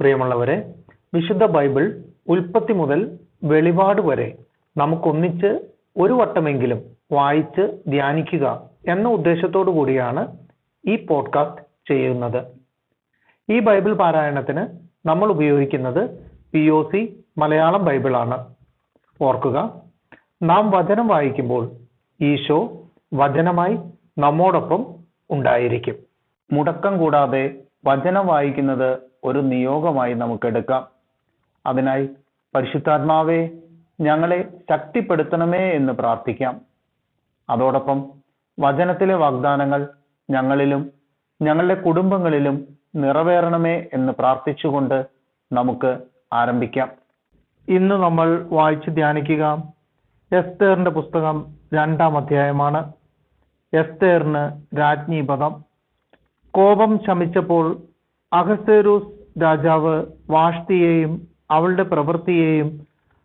പ്രിയമുള്ളവരെ, വിശുദ്ധ ബൈബിൾ ഉൽപ്പത്തി മുതൽ വെളിപാട് വരെ നമുക്കൊന്നിച്ച് ഒരു വട്ടമെങ്കിലും വായിച്ച് ധ്യാനിക്കുക എന്ന ഉദ്ദേശത്തോടു കൂടിയാണ് ഈ പോഡ്കാസ്റ്റ് ചെയ്യുന്നത്. ഈ ബൈബിൾ പാരായണത്തിന് നമ്മൾ ഉപയോഗിക്കുന്നത് POC മലയാളം ബൈബിളാണ്. ഓർക്കുക, നാം വചനം വായിക്കുമ്പോൾ ഈശോ വചനമായി നമ്മോടൊപ്പം ഉണ്ടായിരിക്കും. മുടക്കം കൂടാതെ വചനം വായിക്കുന്നത് ഒരു നിയോഗമായി നമുക്കെടുക്കാം. അതിനായി പരിശുദ്ധാത്മാവേ, ഞങ്ങളെ ശക്തിപ്പെടുത്തണമേ എന്ന് പ്രാർത്ഥിക്കാം. അതോടൊപ്പം വചനത്തിലെ വാഗ്ദാനങ്ങൾ ഞങ്ങളിലും ഞങ്ങളുടെ കുടുംബങ്ങളിലും നിറവേറണമേ എന്ന് പ്രാർത്ഥിച്ചുകൊണ്ട് നമുക്ക് ആരംഭിക്കാം. ഇന്ന് നമ്മൾ വായിച്ച് ധ്യാനിക്കുക എസ്തേറിന്റെ പുസ്തകം 2-ാം അധ്യായമാണ്. എസ്തേറിന് രാജ്ഞീപദം. കോപം ശമിച്ചപ്പോൾ അഹസ്വേരോസ് രാജാവ് വാഷ്തിയെയും അവളുടെ പ്രവൃത്തിയെയും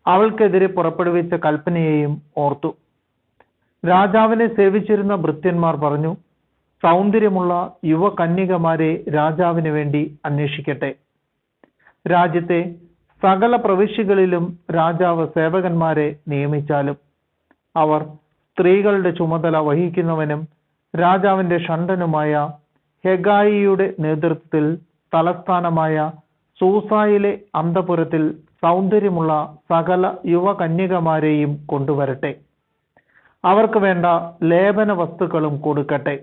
അവൾക്കെതിരെ പുറപ്പെടുവിച്ച കൽപ്പനയെയും ഓർത്തു. രാജാവിനെ സേവിച്ചിരുന്ന ഭൃത്യന്മാർ പറഞ്ഞു, സൗന്ദര്യമുള്ള യുവകന്യകമാരെ രാജാവിന് വേണ്ടി അന്വേഷിക്കട്ടെ. രാജ്യത്തെ സകല പ്രവിശ്യകളിലും രാജാവ് സേവകന്മാരെ നിയമിച്ചാലും അവർ സ്ത്രീകളുടെ ചുമതല വഹിക്കുന്നവനും രാജാവിന്റെ ഷണ്ഡനുമായ ഹെഗായിയുടെ നേതൃത്വത്തിൽ തലസ്ഥാനമായ സൂസായിലെ അന്തപുരത്തിൽ സൗന്ദര്യമുള്ള സകല യുവകന്യകമാരെയും കൊണ്ടുവരട്ടെ. അവർക്ക് വേണ്ട ലേപന വസ്തുക്കളും കൊടുക്കട്ടെ.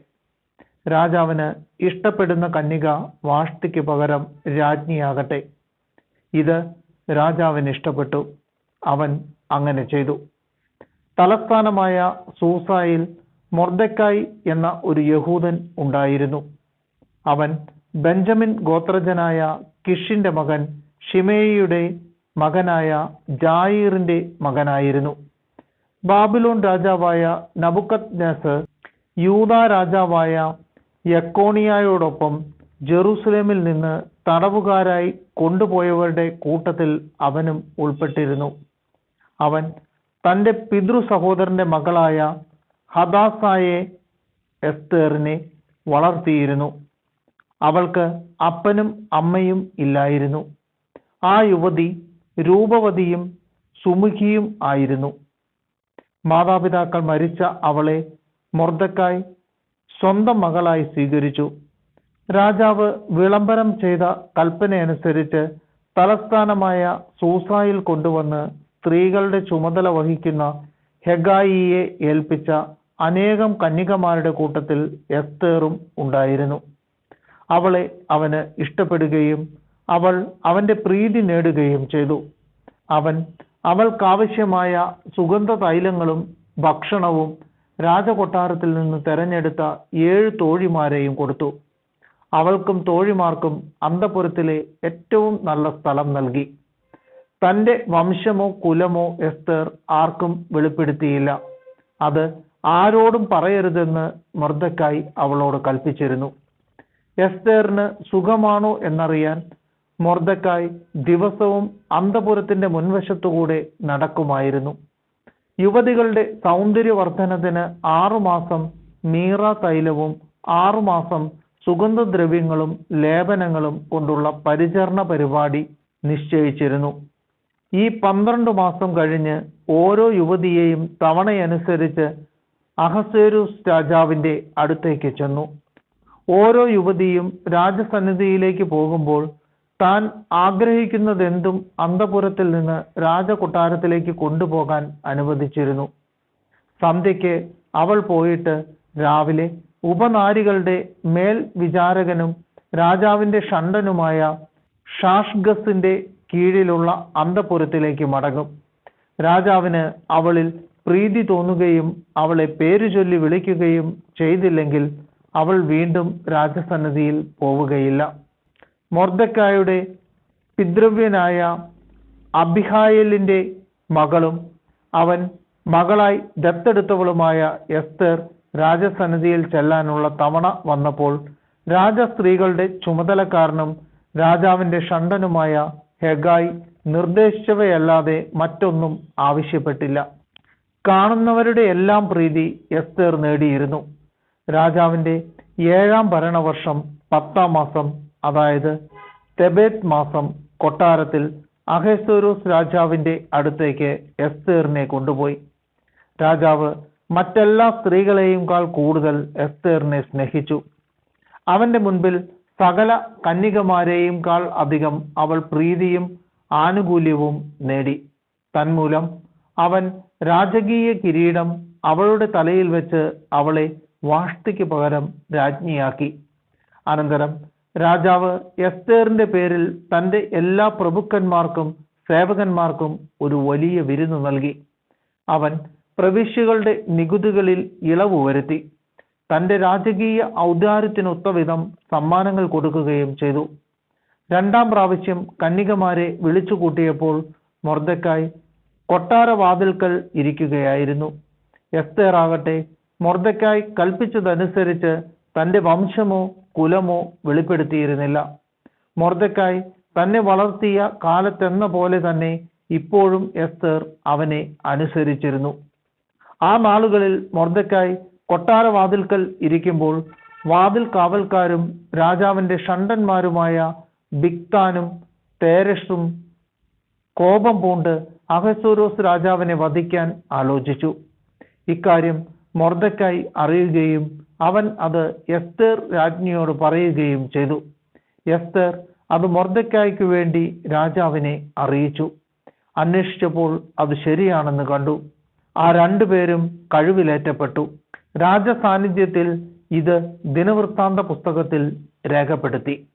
രാജാവിന് ഇഷ്ടപ്പെടുന്ന കന്യക വാഷ്തിക്ക് പകരം രാജ്ഞിയാകട്ടെ. ഇത് രാജാവിന് ഇഷ്ടപ്പെട്ടു. അവൻ അങ്ങനെ ചെയ്തു. തലസ്ഥാനമായ സൂസായിൽ മൊർദെക്കായി എന്ന ഒരു യഹൂദൻ ഉണ്ടായിരുന്നു. അവൻ ബെഞ്ചമിൻ ഗോത്രജനായ കിഷിന്റെ മകൻ ഷിമേയിയുടെ മകനായ ജായീറിന്റെ മകനായിരുന്നു. ബാബിലോൺ രാജാവായ നബുക്കദ്നേസർ യൂദാ രാജാവായ യെക്കോണിയായോടൊപ്പം ജെറൂസലേമിൽ നിന്ന് തടവുകാരായി കൊണ്ടുപോയവരുടെ കൂട്ടത്തിൽ അവനും ഉൾപ്പെട്ടിരുന്നു. അവൻ തന്റെ പിതൃ സഹോദരന്റെ മകളായ ഹദാസായെ എസ്തേറിനെ വളർത്തിയിരുന്നു. അവൾക്ക് അപ്പനും അമ്മയും ഇല്ലായിരുന്നു. ആ യുവതി രൂപവതിയും സുമുഖിയും ആയിരുന്നു. മാതാപിതാക്കൾ മരിച്ച അവളെ മൊർദെക്കായി സ്വന്തം മകളായി സ്വീകരിച്ചു. രാജാവ് വിളംബരം ചെയ്ത കൽപ്പനയനുസരിച്ച് തലസ്ഥാനമായ സൂസായിൽ കൊണ്ടുവന്ന് സ്ത്രീകളുടെ ചുമതല വഹിക്കുന്ന ഹെഗായിയെ ഏൽപ്പിച്ച അനേകം കന്യകമാരുടെ കൂട്ടത്തിൽ എസ്തേറും ഉണ്ടായിരുന്നു. അവളെ അവന് ഇഷ്ടപ്പെടുകയും അവൾ അവന്റെ പ്രീതി നേടുകയും ചെയ്തു. അവൻ അവൾക്കാവശ്യമായ സുഗന്ധ തൈലങ്ങളും ഭക്ഷണവും രാജകൊട്ടാരത്തിൽ നിന്ന് തെരഞ്ഞെടുത്ത 7 തോഴിമാരെയും കൊടുത്തു. അവൾക്കും തോഴിമാർക്കും അന്തപുരത്തിലെ ഏറ്റവും നല്ല സ്ഥലം നൽകി. തന്റെ വംശമോ കുലമോ എസ്തേർ ആർക്കും വെളിപ്പെടുത്തിയില്ല. അത് ആരോടും പറയരുതെന്ന് മൊർദെക്കായി അവളോട് കൽപ്പിച്ചിരുന്നു. എസ്തേറിന് സുഖമാണോ എന്നറിയാൻ മൊർദെക്കായി ദിവസവും അന്തപുരത്തിന്റെ മുൻവശത്തുകൂടെ നടക്കുമായിരുന്നു. യുവതികളുടെ സൗന്ദര്യവർദ്ധനത്തിന് 6 മാസം മീറ തൈലവും 6 മാസം സുഗന്ധദ്രവ്യങ്ങളും ലേപനങ്ങളും കൊണ്ടുള്ള പരിചരണ പരിപാടി നിശ്ചയിച്ചിരുന്നു. ഈ 12 മാസം കഴിഞ്ഞ് ഓരോ യുവതിയെയും തവണയനുസരിച്ച് അഹസ്വേരോസ് രാജാവിന്റെ അടുത്തേക്ക് ചെന്നു. ഓരോ യുവതിയും രാജസന്നിധിയിലേക്ക് പോകുമ്പോൾ താൻ ആഗ്രഹിക്കുന്നതെന്തും അന്തപുരത്തിൽ നിന്ന് രാജകൊട്ടാരത്തിലേക്ക് കൊണ്ടുപോകാൻ അനുവദിച്ചിരുന്നു. സന്ധ്യയ്ക്ക് അവൾ പോയിട്ട് രാവിലെ ഉപനാരികളുടെ മേൽ വിചാരകനും രാജാവിന്റെ ഷണ്ഡനുമായ ഷാഷ്ഗസിന്റെ കീഴിലുള്ള അന്തപുരത്തിലേക്ക് മടങ്ങും. രാജാവിന് അവളിൽ പ്രീതി തോന്നുകയും അവളെ പേരുചൊല്ലി വിളിക്കുകയും ചെയ്തില്ലെങ്കിൽ അവൾ വീണ്ടും രാജസന്നിധിയിൽ പോവുകയില്ല. മൊർദെക്കായുടെ പിതൃവ്യനായ അബിഹായേലിന്റെ മകളും അവൻ മകളായി ദത്തെടുത്തവളുമായ എസ്തേർ രാജസന്നിധിയിൽ ചെല്ലാനുള്ള തവണ വന്നപ്പോൾ രാജസ്ത്രീകളുടെ ചുമതലക്കാരനും രാജാവിന്റെ ഷണ്ഡനുമായ ഹെഗായി നിർദ്ദേശിച്ചവയല്ലാതെ മറ്റൊന്നും ആവശ്യപ്പെട്ടില്ല. കാണുന്നവരുടെ എല്ലാം പ്രീതി എസ്തേർ നേടിയിരുന്നു. രാജാവിന്റെ 7-ാം ഭരണവർഷം 10-ാം മാസം, അതായത് തെബേത്ത് മാസം കൊട്ടാരത്തിൽ അഹസ്വേരോസ് രാജാവിന്റെ അടുത്തേക്ക് എസ്തേറിനെ കൊണ്ടുപോയി. രാജാവ് മറ്റെല്ലാ സ്ത്രീകളെയുംകാൾ കൂടുതൽ എസ്തേറിനെ സ്നേഹിച്ചു. അവന്റെ മുൻപിൽ സകല കന്യകമാരെയുംകാൾ അധികം അവൾ പ്രീതിയും ആനുകൂല്യവും നേടി. തന്മൂലം അവൻ രാജകീയ കിരീടം അവളുടെ തലയിൽ വെച്ച് അവളെ വാഷ്ടിക്ക് പകരം രാജ്ഞിയാക്കി. അനന്തരം രാജാവ് എസ്തേറിന്റെ പേരിൽ തന്റെ എല്ലാ പ്രഭുക്കന്മാർക്കും സേവകന്മാർക്കും ഒരു വലിയ വിരുന്ന് നൽകി. അവൻ പ്രവിശ്യകളുടെ നികുതികളിൽ ഇളവ് വരുത്തി. തന്റെ രാജകീയ ഔദാര്യത്തിനൊത്തവിധം സമ്മാനങ്ങൾ കൊടുക്കുകയും ചെയ്തു. രണ്ടാം പ്രാവശ്യം കന്യകമാരെ വിളിച്ചു കൂട്ടിയപ്പോൾ മൊർദെഖായി കൊട്ടാരവാതിൽക്കൽ ഇരിക്കുകയായിരുന്നു. എസ്തേർ ആകട്ടെ മൊർദെഖായി കൽപ്പിച്ചതനുസരിച്ച് തന്റെ വംശമോ കുലമോ വെളിപ്പെടുത്തിയിരുന്നില്ല. മൊർദെഖായി തന്നെ വളർത്തിയ കാലത്തെന്ന പോലെ തന്നെ ഇപ്പോഴും എസ്തേർ അവനെ അനുസരിച്ചിരുന്നു. ആ നാളുകളിൽ മൊർദെഖായി കൊട്ടാരവാതിൽക്കൽ ഇരിക്കുമ്പോൾ വാതിൽ കാവൽക്കാരും രാജാവിന്റെ ഷണ്ഡന്മാരുമായ ബിഗ്താനും തേരെഷും കോപം പൂണ്ട് അഹസ്വേരോസ് രാജാവിനെ വധിക്കാൻ ആലോചിച്ചു. ഇക്കാര്യം മൊർദെഖായി അറിയുകയും അവൻ അത് എസ്തേർ രാജ്ഞിയോട് പറയുകയും ചെയ്തു. എസ്തേർ അത് മൊർദെഖായിക്ക് വേണ്ടി രാജാവിനെ അറിയിച്ചു. അന്വേഷിച്ചപ്പോൾ അത് ശരിയാണെന്ന് കണ്ടു. ആ രണ്ടുപേരും കഴിവിലേറ്റപ്പെട്ടു. രാജസാന്നിധ്യത്തിൽ ഇത് ദിനവൃത്താന്ത പുസ്തകത്തിൽ രേഖപ്പെടുത്തി.